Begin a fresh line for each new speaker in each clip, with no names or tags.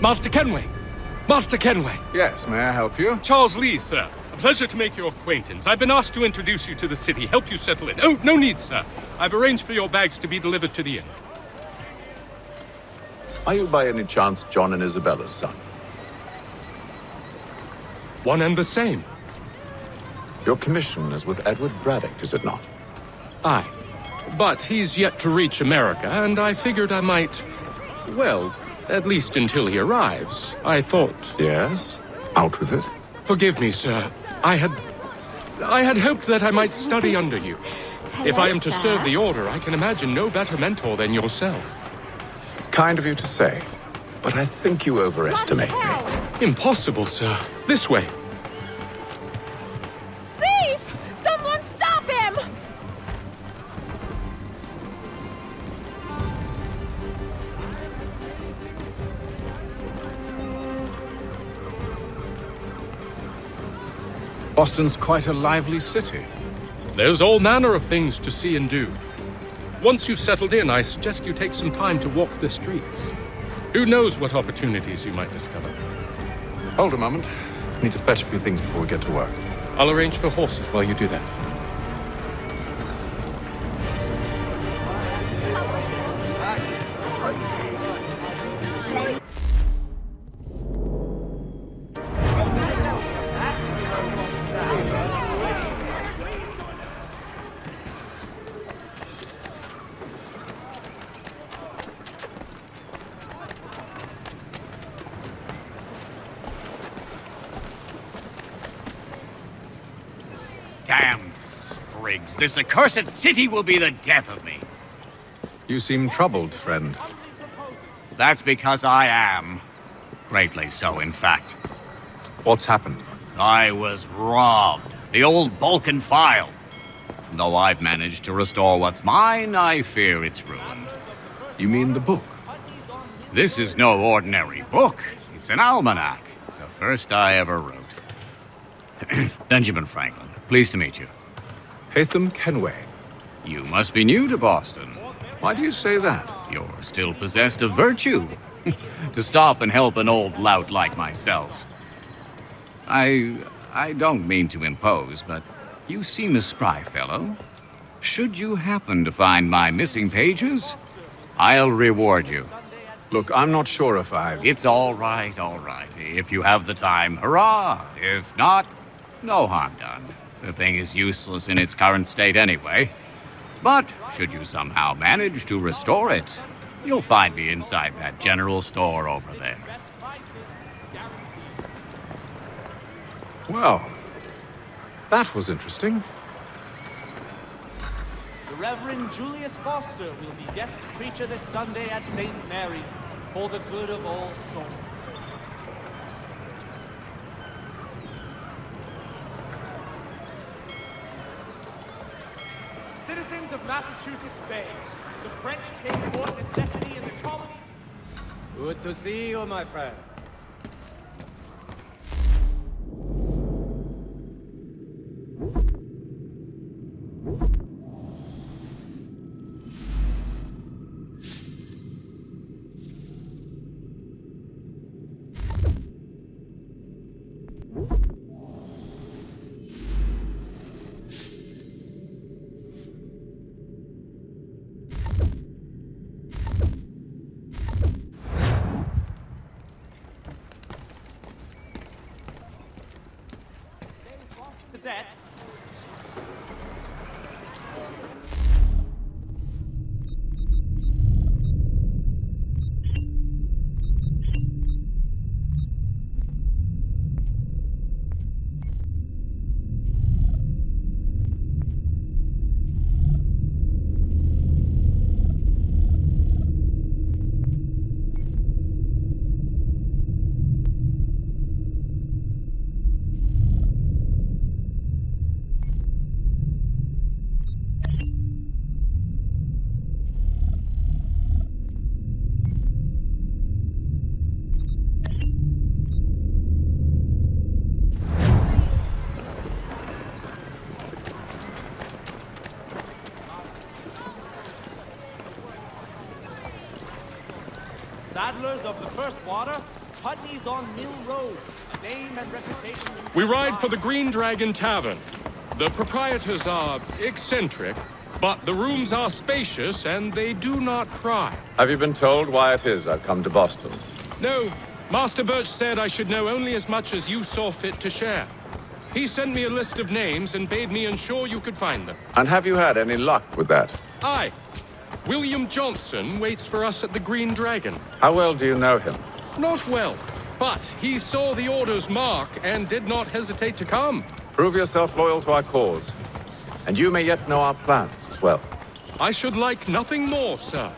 Master Kenway! Master Kenway!
Yes, may I help you?
Charles Lee, sir. A pleasure to make your acquaintance. I've been asked to introduce you to the city, help you settle in. Oh, no need, sir. I've arranged for your bags to be delivered to the inn.
Are you by any chance John and Isabella's son?
One and the same.
Your commission is with Edward Braddock, is it not?
Aye. But he's yet to reach America, and I figured I might... Well, at least until he arrives, I thought...
Yes? Out with it.
Forgive me, sir. I had hoped that I might study under you. If I am to serve the Order, I can imagine no better mentor than yourself.
Kind of you to say, but I think you overestimate me.
Impossible, sir. This way.
Thief! Someone stop him!
Boston's quite a lively city.
There's all manner of things to see and do. Once you've settled in, I suggest you take some time to walk the streets. Who knows what opportunities you might discover.
Hold a moment. I need to fetch a few things before we get to work.
I'll arrange for horses while you do that.
Damned sprigs. This accursed city will be the death of me.
You seem troubled, friend.
That's because I am. Greatly so, in fact.
What's happened?
I was robbed. The old Balkan file. Though I've managed to restore what's mine, I fear it's ruined.
You mean the book?
This is no ordinary book. It's an almanac. The first I ever wrote. Benjamin Franklin. Pleased to meet you.
Haytham Kenway.
You must be new to Boston.
Why do you say that?
You're still possessed of virtue. To stop and help an old lout like myself. I don't mean to impose, but you seem a spry fellow. Should you happen to find my missing pages, I'll reward you.
Look, I'm not sure if I...
It's all right, all right. If you have the time, hurrah! If not, no harm done. The thing is useless in its current state anyway. But should you somehow manage to restore it, you'll find me inside that general store over there.
Well, that was interesting.
The Reverend Julius Foster will be guest preacher this Sunday at St. Mary's for the good of all souls. Citizens of Massachusetts Bay, the French take more necessity in the colony. Good to see you, my friend. Set. Saddlers of the first water, Putney's on Mill Road. Name and reputation.
We ride for the Green Dragon Tavern. The proprietors are eccentric, but the rooms are spacious and they do not pry.
Have you been told why it is I've come to Boston?
No, Master Birch said I should know only as much as you saw fit to share. He sent me a list of names and bade me ensure you could find them.
And have you had any luck with that?
Aye. William Johnson waits for us at the Green Dragon.
How well do you know him?
Not well, but he saw the order's mark and did not hesitate to come.
Prove yourself loyal to our cause. And you may yet know our plans as well.
I should like nothing more, sir.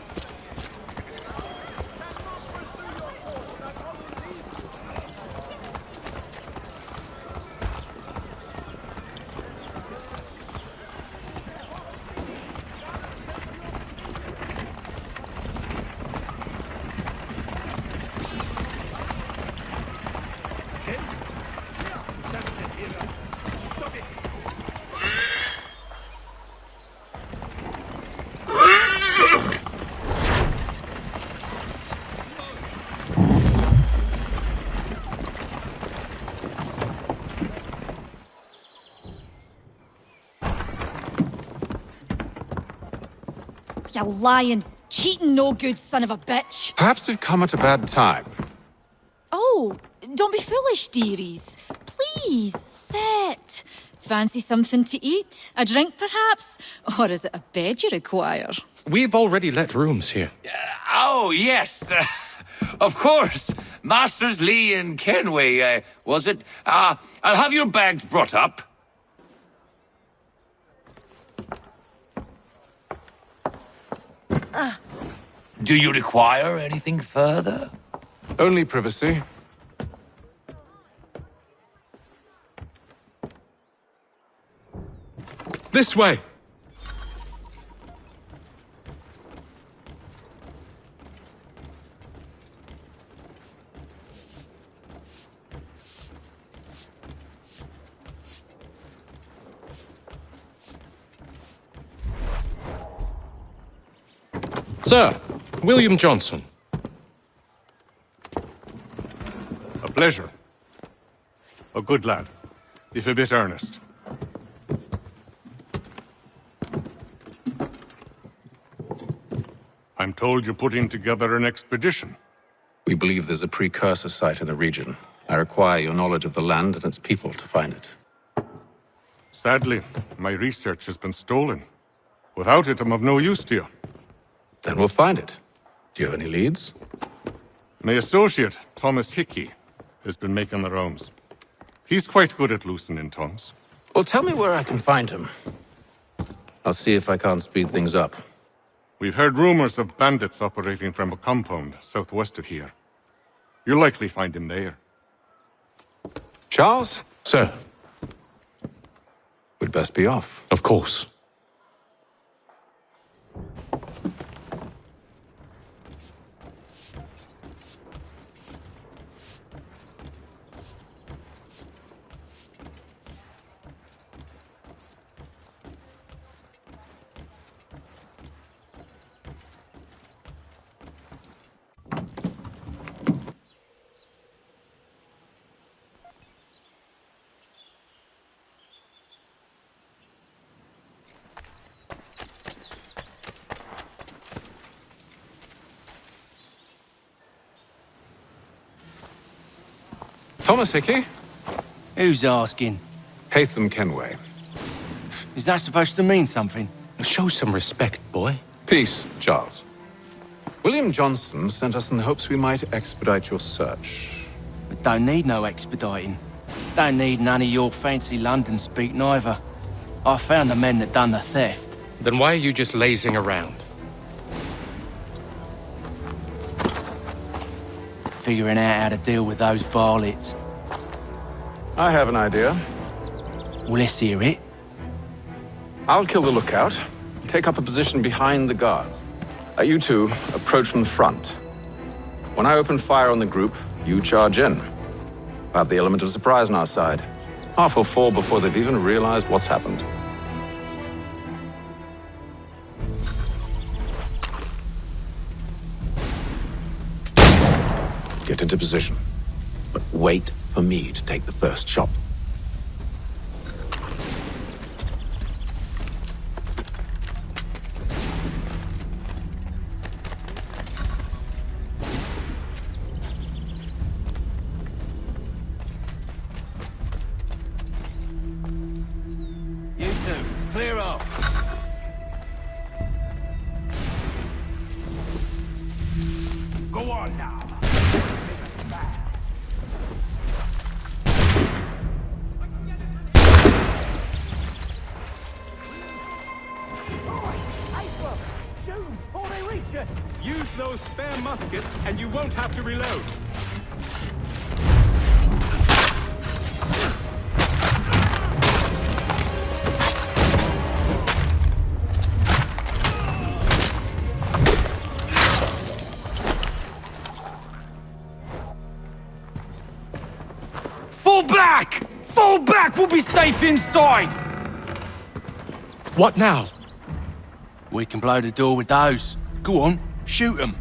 You lying, cheating, no good son of a bitch.
Perhaps we've come at a bad time.
Oh, don't be foolish, dearies. Please, sit. Fancy something to eat? A drink, perhaps? Or is it a bed you require?
We've already let rooms here.
Oh, yes. Of course. Masters Lee and Kenway, was it? I'll have your bags brought up. Do you require anything further?
Only privacy.
This way. Sir, William Johnson.
A pleasure. A good lad, if a bit earnest. I'm told you're putting together an expedition.
We believe there's a precursor site in the region. I require your knowledge of the land and its people to find it.
Sadly, my research has been stolen. Without it, I'm of no use to you.
Then we'll find it. Do you have any leads?
My associate, Thomas Hickey, has been making the rounds. He's quite good at loosening tongues.
Well, tell me where I can find him. I'll see if I can't speed things up.
We've heard rumors of bandits operating from a compound southwest of here. You'll likely find him there.
Charles?
Sir,
We'd best be off.
of course.
Thomas Hickey?
Who's asking?
Haytham Kenway.
Is that supposed to mean something?
Show some respect, boy.
Peace, Charles. William Johnson sent us in the hopes we might expedite your search.
We don't need no expediting. Don't need none of your fancy London speak neither. I found the men that done the theft.
Then why are you just lazing around?
Figuring out how to deal with those varlets.
I have an idea.
Well, let's hear it.
I'll kill the lookout, take up a position behind the guards. You two approach from the front. When I open fire on the group, you charge in. We'll have the element of surprise on our side. Half will fall before they've even realized what's happened. Get into position. But wait for me to take the first shot.
You two, clear off.
Go on now.
Use those spare muskets, and you won't have to reload.
Fall back! Fall back! We'll be safe inside!
What now?
We can blow the door with those. Go on, shoot them.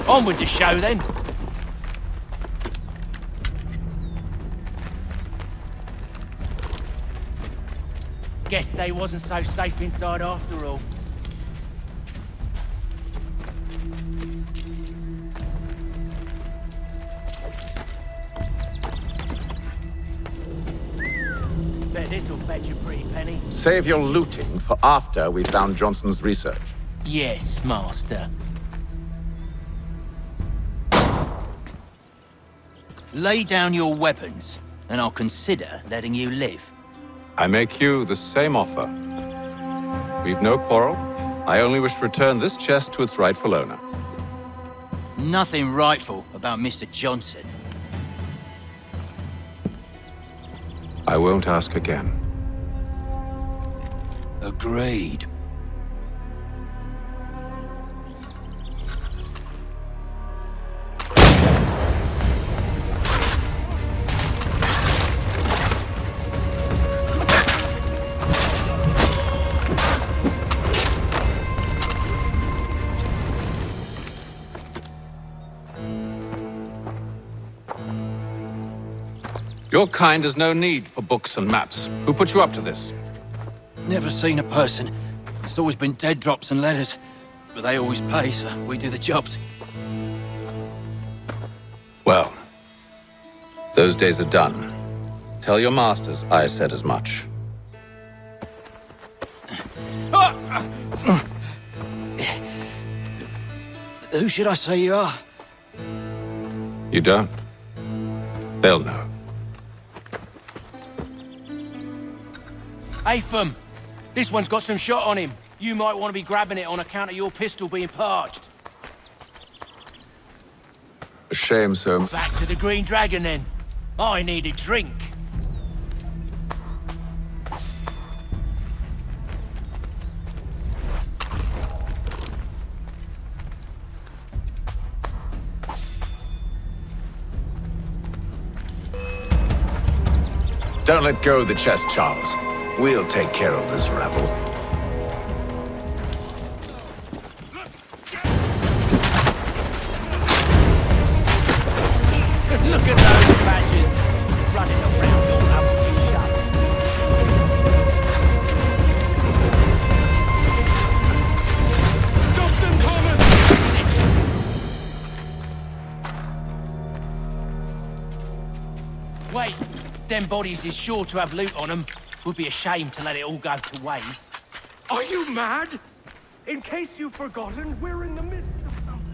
On with the show then. Guess they wasn't so safe inside after all. Bet this'll fetch a pretty penny.
Save your looting for after we've found Johnson's research.
Yes, Master.
Lay down your weapons, and I'll consider letting you live.
I make you the same offer. We've no quarrel. I only wish to return this chest to its rightful owner.
Nothing rightful about Mr. Johnson.
I won't ask again.
Agreed.
Your kind has no need for books and maps. Who put you up to this?
Never seen a person. It's always been dead drops and letters. But they always pay, so we do the jobs.
Well, those days are done. Tell your masters I said as much.
Who should I say you are?
You don't? They'll know.
Atham, this one's got some shot on him. You might want to be grabbing it on account of your pistol being parched.
A shame, sir.
Back to the Green Dragon then. I need a drink.
Don't let go of the chest, Charles. We'll take care of this rabble.
Look at those badgers running around all up your shut.
Stop them, Coleman!
Wait, them bodies is sure to have loot on them. Would be a shame to let it all go to waste.
Are you mad? In case you've forgotten, we're in the midst of something.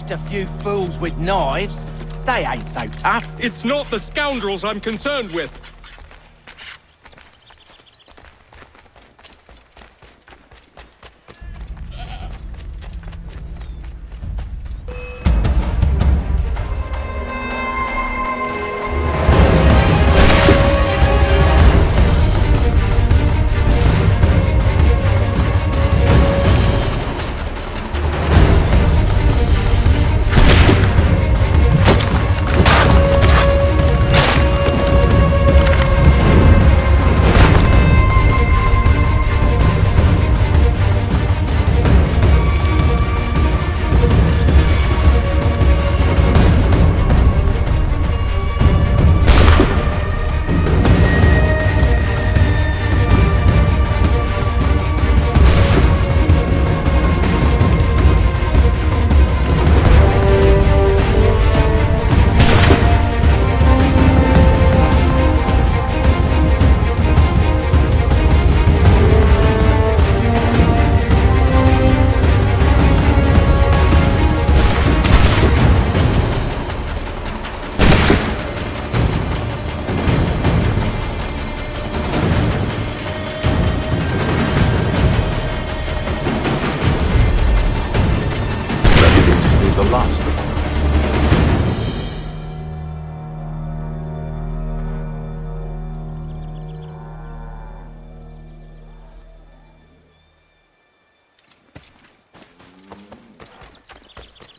just a few fools with knives. They ain't so tough.
It's not the scoundrels I'm concerned with.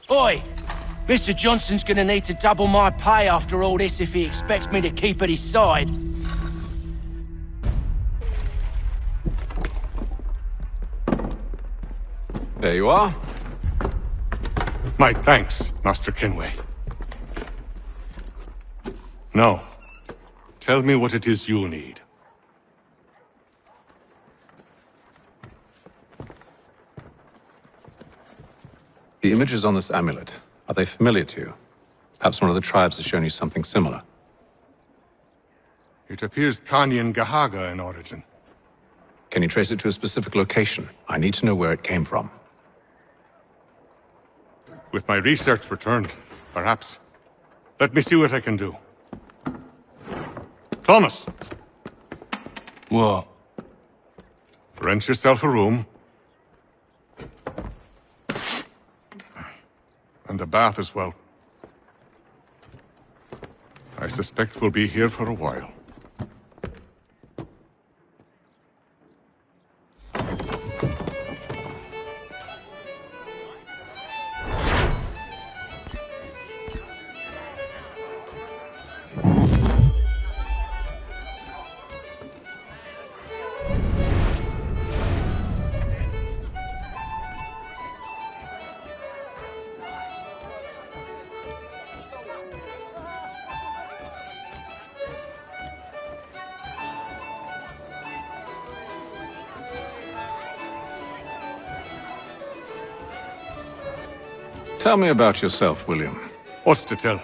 Oi! Mr. Johnson's gonna need to double my pay after all this if he expects me to keep at his side.
There you are.
My thanks, Master Kenway. Now, tell me what it is you need.
The images on this amulet, are they familiar to you? Perhaps one of the tribes has shown you something similar.
It appears Kanyan Gahaga in origin.
Can you trace it to a specific location? I need to know where it came from.
With my research returned, perhaps. Let me see what I can do. Thomas!
What?
Rent yourself a room. And a bath as well. I suspect we'll be here for a while.
Tell me about yourself, William.
What's to tell?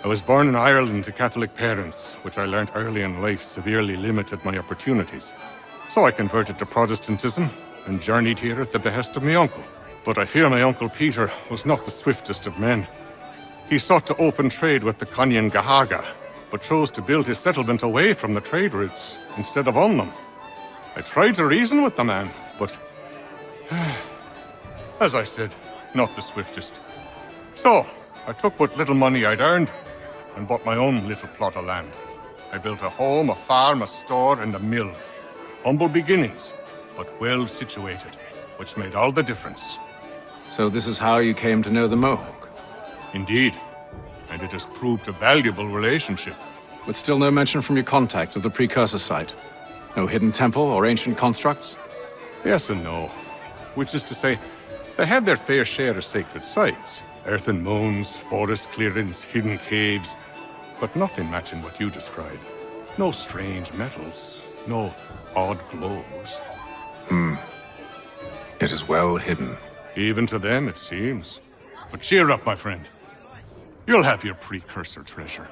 I was born in Ireland to Catholic parents, which I learnt early in life severely limited my opportunities. So I converted to Protestantism and journeyed here at the behest of my uncle. But I fear my uncle Peter was not the swiftest of men. He sought to open trade with the Kanyan Gahaga, but chose to build his settlement away from the trade routes instead of on them. I tried to reason with the man, but as I said, not the swiftest. So, I took what little money I'd earned and bought my own little plot of land. I built a home, a farm, a store, and a mill. Humble beginnings, but well situated, which made all the difference.
So this is how you came to know the Mohawk?
Indeed, and it has proved a valuable relationship.
But still no mention from your contacts of the precursor site? No hidden temple or ancient constructs?
Yes and no. Which is to say, they had their fair share of sacred sites. Earthen mounds, forest clearings, hidden caves. But nothing matching what you described. No strange metals, no odd glows.
It is well hidden.
Even to them, it seems. But cheer up, my friend. You'll have your precursor treasure.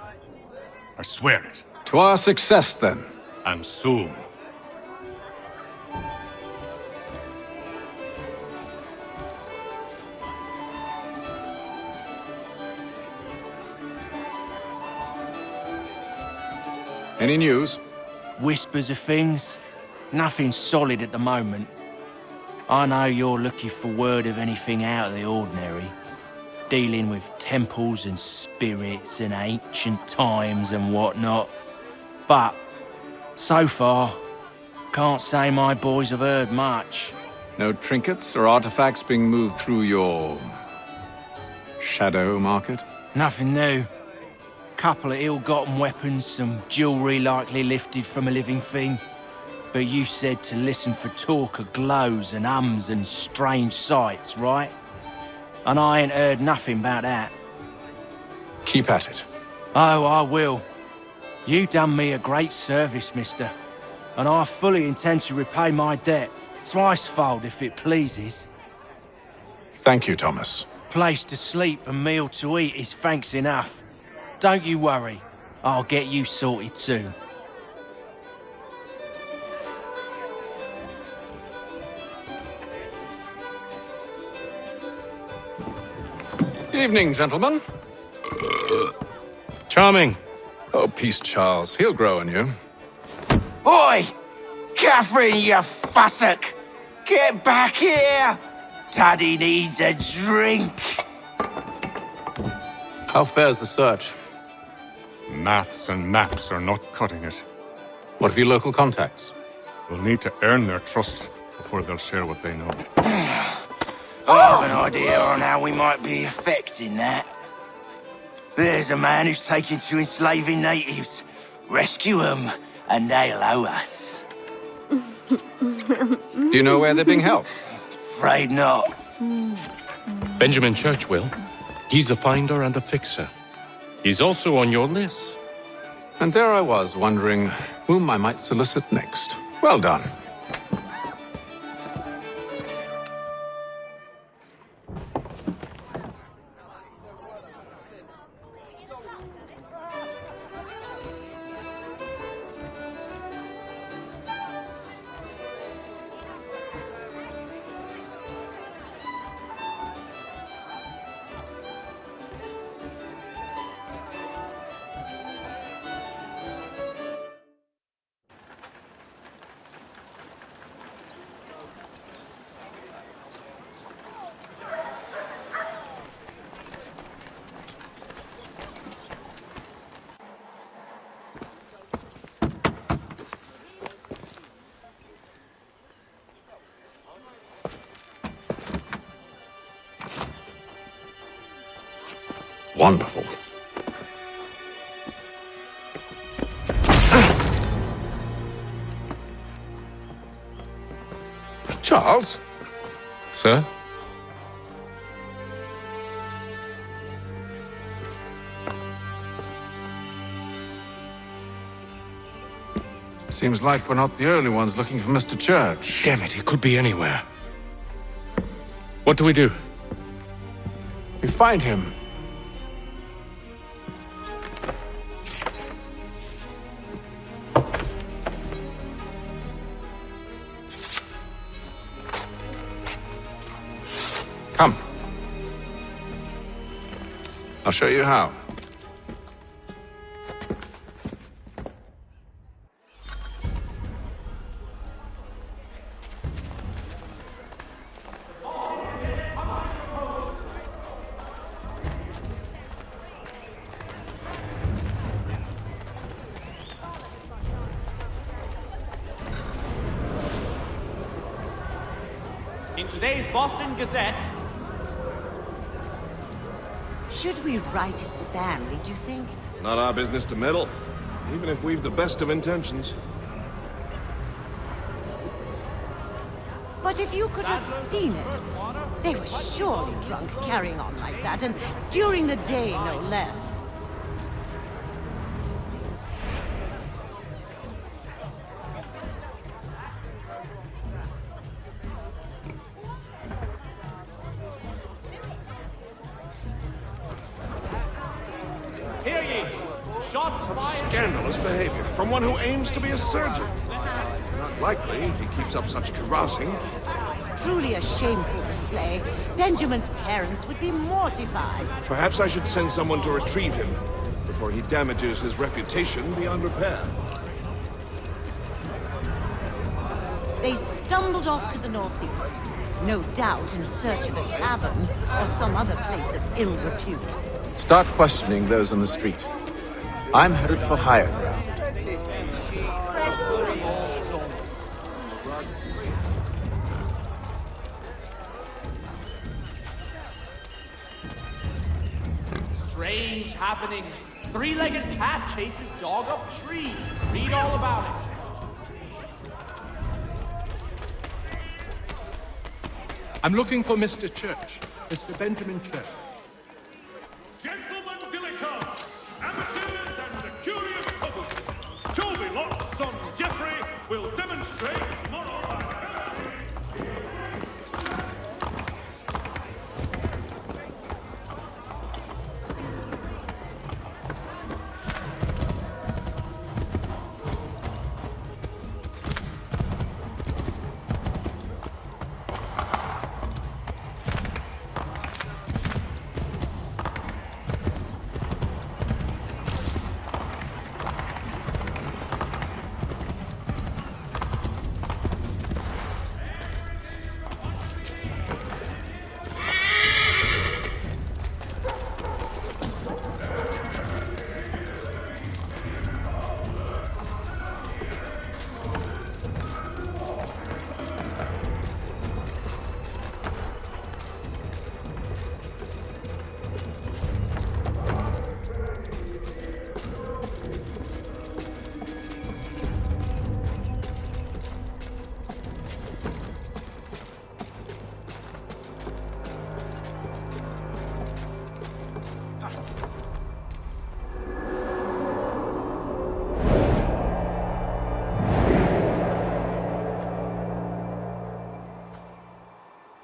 I swear it.
To our success, then.
And soon.
Any news?
Whispers of things. Nothing solid at the moment. I know you're looking for word of anything out of the ordinary. Dealing with temples and spirits and ancient times and whatnot. But, so far, can't say my boys have heard much.
No trinkets or artifacts being moved through your... shadow market?
Nothing new. Couple of ill-gotten weapons, some jewelry likely lifted from a living thing. But you said to listen for talk of glows and ums and strange sights, right? And I ain't heard nothing about that.
Keep at it.
Oh, I will. You done me a great service, mister. And I fully intend to repay my debt. Thricefold, if it pleases.
Thank you, Thomas.
Place to sleep and meal to eat is thanks enough. Don't you worry. I'll get you sorted soon.
Evening, gentlemen.
Charming.
Oh, peace, Charles. He'll grow on you.
Oi! Catherine, you fussock! Get back here! Daddy needs a drink!
How fares the search?
Maths and maps are not cutting it.
What of your local contacts?
We'll need to earn their trust before they'll share what they know.
I have an idea on how we might be affecting that. There's a man who's taken to enslaving natives. Rescue them, and they'll owe us.
Do you know where they're being held?
Afraid not.
Benjamin Church will. He's a finder and a fixer. He's also on your list.
And there I was, wondering whom I might solicit next. Well done. Wonderful. Charles?
Sir?
Seems like we're not the only ones looking for Mr. Church.
Damn it, he could be anywhere. What do we do?
We find him. Come. I'll show you how.
In today's Boston Gazette,
should we write his family, do you think?
Not our business to meddle, even if we've the best of intentions.
But if you could have seen it, they were surely drunk carrying on like that, and during the day, no less.
hear ye! Shots fired!
Scandalous behavior from one who aims to be a surgeon. Not likely if he keeps up such carousing.
Truly a shameful display. Benjamin's parents would be mortified.
Perhaps I should send someone to retrieve him before he damages his reputation beyond repair.
They stumbled off to the northeast, no doubt in search of a tavern or some other place of ill repute.
Start questioning those on the street. I'm headed for higher ground.
Strange happenings. Three-legged cat chases dog up tree. Read all about it.
I'm looking for Mr. Church, Mr. Benjamin Church.
Gentlemen dilettantes, amateurs and the curious public, Toby Lock's son Jeffrey will demonstrate tomorrow night.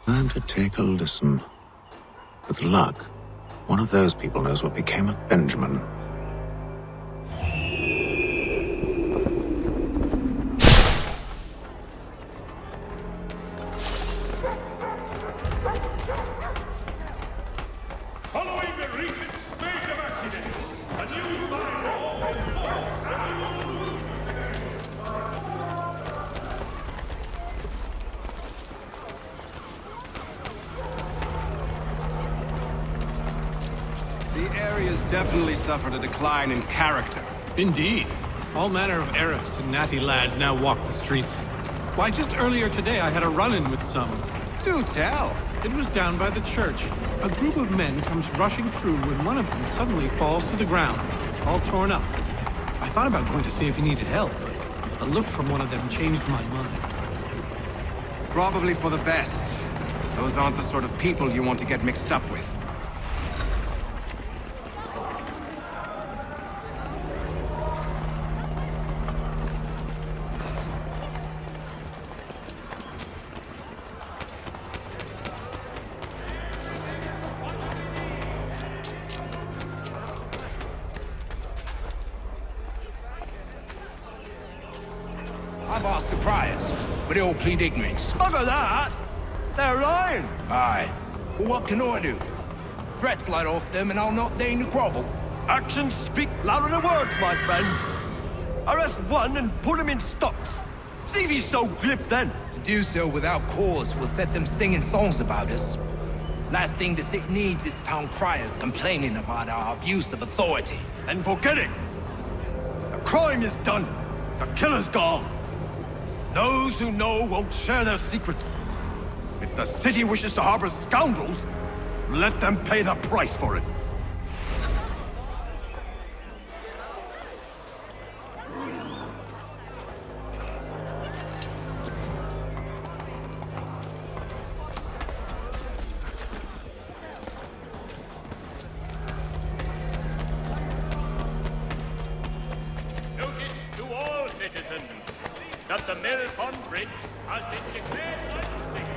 Time to take a listen. With luck, one of those people knows what became of Benjamin.
Following the recent spate of accidents, a new bylaw has been forced.
The area's definitely suffered a decline in character.
Indeed. All manner of Arifs and natty lads now walk the streets. Why, just earlier today I had a run-in with some.
Do tell.
It was down by the church. A group of men comes rushing through when one of them suddenly falls to the ground, all torn up. I thought about going to see if he needed help, but a look from one of them changed my mind.
Probably for the best. Those aren't the sort of people you want to get mixed up with.
I've asked the criers, but they all plead ignorance.
Bugger that! They're lying!
Aye. Well, what can I do? Threats light off them and I'll not deign to grovel.
Actions speak louder than words, my friend. Arrest one and put him in stocks. See if he's so glib then.
To do so without cause will set them singing songs about us. Last thing the city needs is town criers complaining about our abuse of authority.
And forget it! The crime is done. The killer's gone. Those who know won't share their secrets. If the city wishes to harbor scoundrels, let them pay the price for it.
Notice to all citizens that the Milton Bridge has been declared unsafe.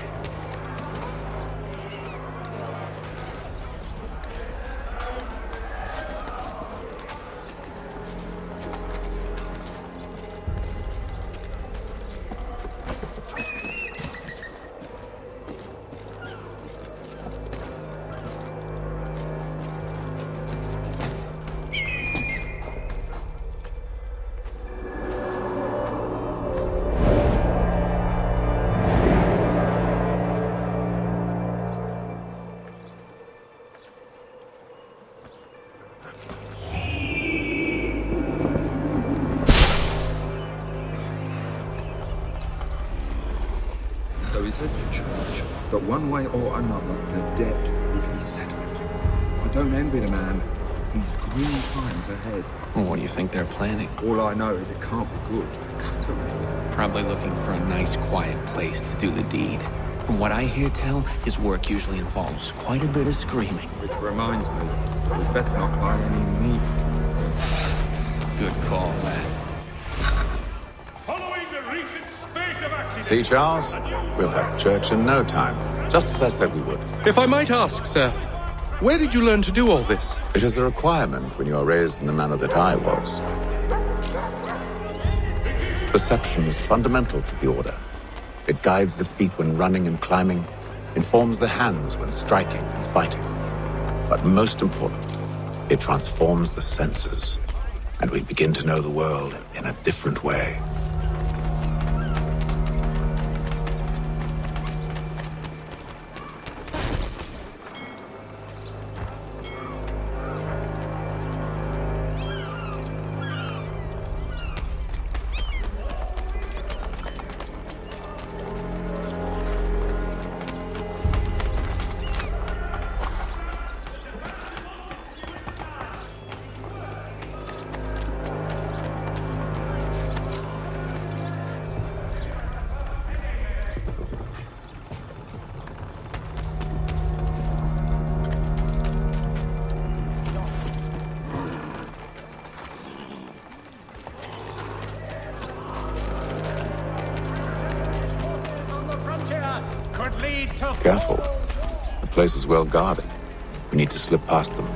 Methodist Church that one way or another the debt would be settled. I don't envy the man. He's green times ahead.
Well, what do you think they're planning?
All I know is it can't be good.
Probably looking for a nice, quiet place to do the deed. From what I hear tell, his work usually involves quite a bit of screaming.
Which reminds me, we'd best not buy any meat.
Good call, lad.
Following the recent spate of accidents...
See, Charles? We'll have church in no time. Just as I said we would.
If I might ask, sir, where did you learn to do all this?
It is a requirement when you are raised in the manner that I was. Perception is fundamental to the order. It guides the feet when running and climbing, informs the hands when striking and fighting. But most important, it transforms the senses, and we begin to know the world in a different way. Careful. The place is well guarded. We need to slip past them.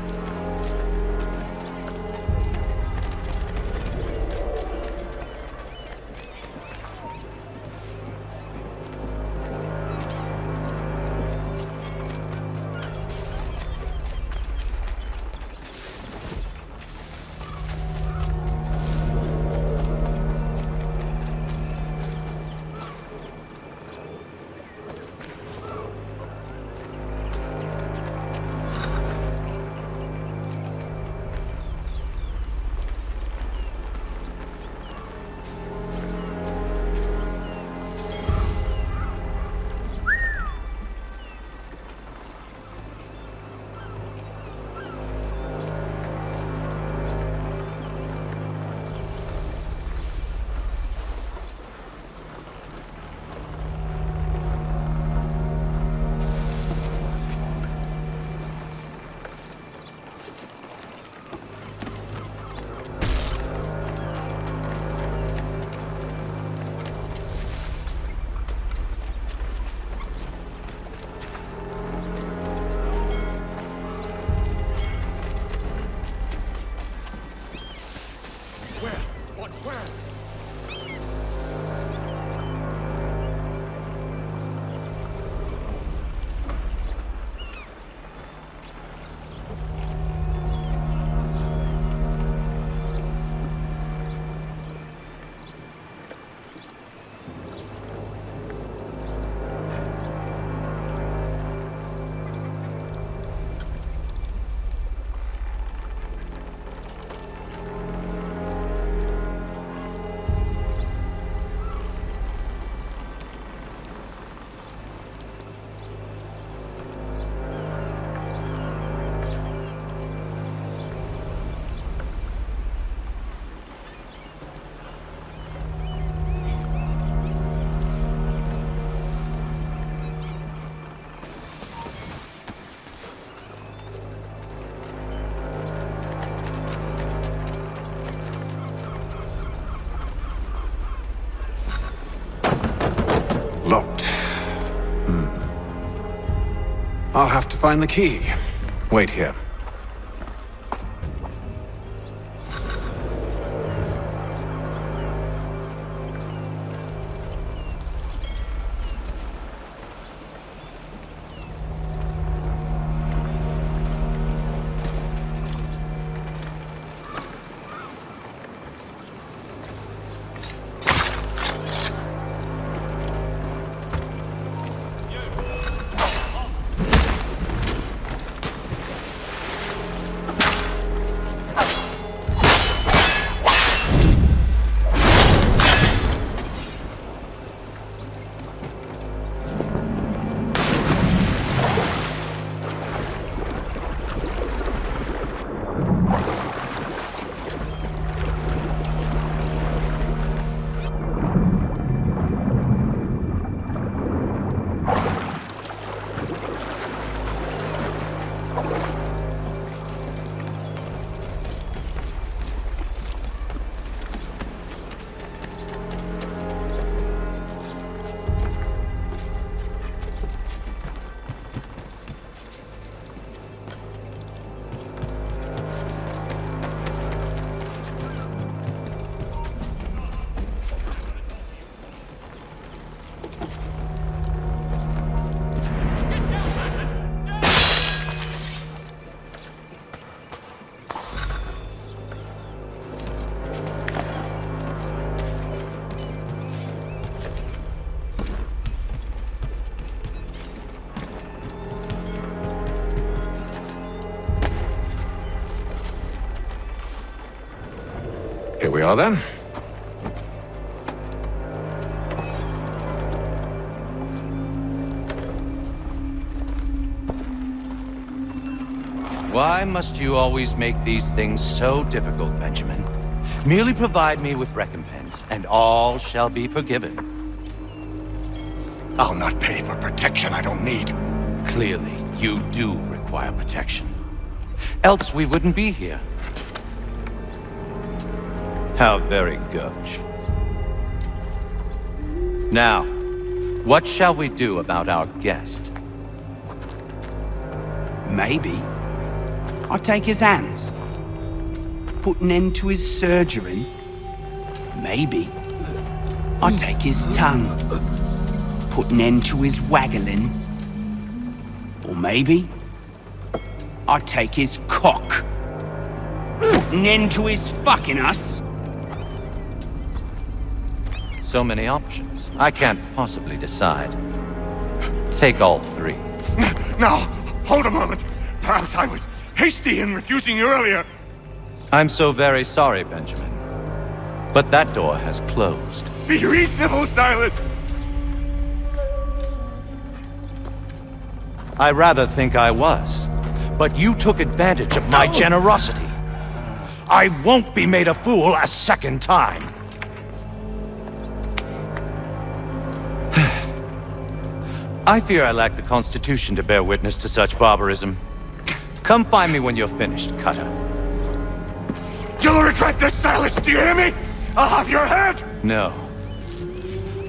Locked. I'll have to find the key. Wait here. Here we are then.
Why must you always make these things so difficult, Benjamin? Merely provide me with recompense, and all shall be forgiven.
I'll not pay for protection I don't need.
Clearly, you do require protection. Else we wouldn't be here. How very gauche. Now, what shall we do about our guest?
Maybe I'll take his hands. Put an end to his surgery. Maybe I'll take his tongue. Put an end to his waggling. Or maybe I'll take his cock. Put an end to his fucking us.
So many options. I can't possibly decide. Take all three.
Now, hold a moment. Perhaps I was hasty in refusing you earlier.
I'm so very sorry, Benjamin. But that door has closed.
Be reasonable, Silas.
I rather think I was. But you took advantage of my generosity. I won't be made a fool a second time. I fear I lack the constitution to bear witness to such barbarism. Come find me when you're finished, Cutter.
You'll regret this, Silas, do you hear me? I'll have your head!
No.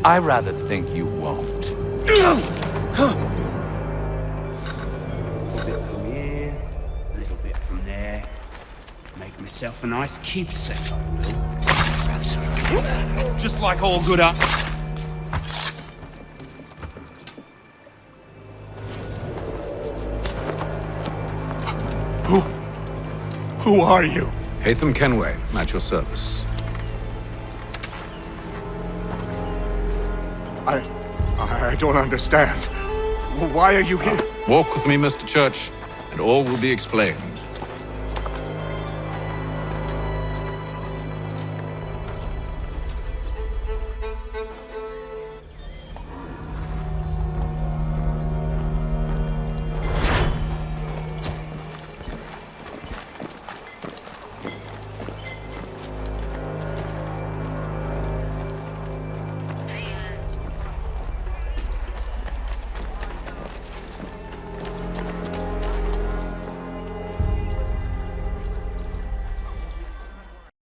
I rather think you won't.
A little bit from here, a little bit from there. Make myself a nice keepsake, I will. Absolutely. Just like all good up.
Who are you?
Hatham Kenway, at your service.
I don't understand. Why are you here?
Walk with me, Mr. Church, and all will be explained.